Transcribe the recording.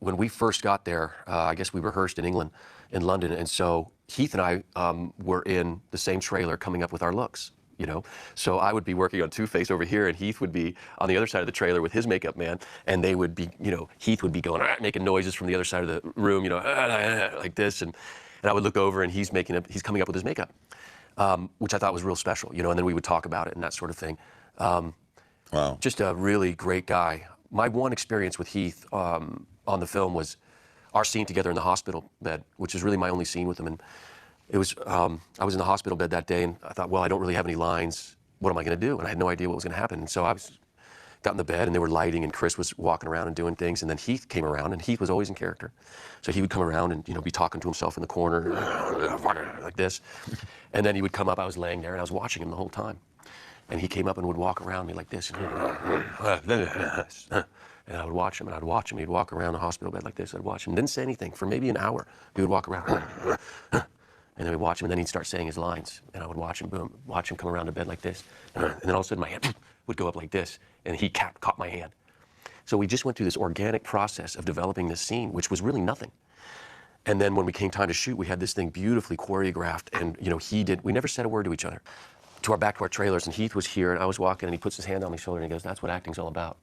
when we first got there, I guess we rehearsed in England, in London, and so Heath and I were in the same trailer coming up with our looks, you know? So I would be working on Two-Face over here, and Heath would be on the other side of the trailer with his makeup man, and they would be, you know, Heath would be going, making noises from the other side of the room, you know, like this, and I would look over, and he's coming up with his makeup, which I thought was real special, you know, and then we would talk about it and that sort of thing. Wow. Just a really great guy. My one experience with Heath on the film was our scene together in the hospital bed, which is really my only scene with him. And it was, I was in the hospital bed that day, and I thought, well, I don't really have any lines. What am I going to do? And I had no idea what was going to happen. And so I got in the bed, and they were lighting, and Chris was walking around and doing things. And then Heath came around, and Heath was always in character. So he would come around and, you know, be talking to himself in the corner, like this. And then he would come up. I was laying there, and I was watching him the whole time. And he came up and would walk around me like this. And I would watch him, and I'd watch him. He'd walk around the hospital bed like this. I'd watch him. Didn't say anything for maybe an hour. He would walk around. And then we'd watch him, and then he'd start saying his lines. And I would watch him, boom, watch him come around the bed like this. And then all of a sudden my hand would go up like this, and he caught my hand. So we just went through this organic process of developing this scene, which was really nothing. And then when we came time to shoot, we had this thing beautifully choreographed, and you know, we never said a word to each other. Back to our trailers, and Heath was here, and I was walking, and he puts his hand on my shoulder, and he goes, "That's what acting's all about."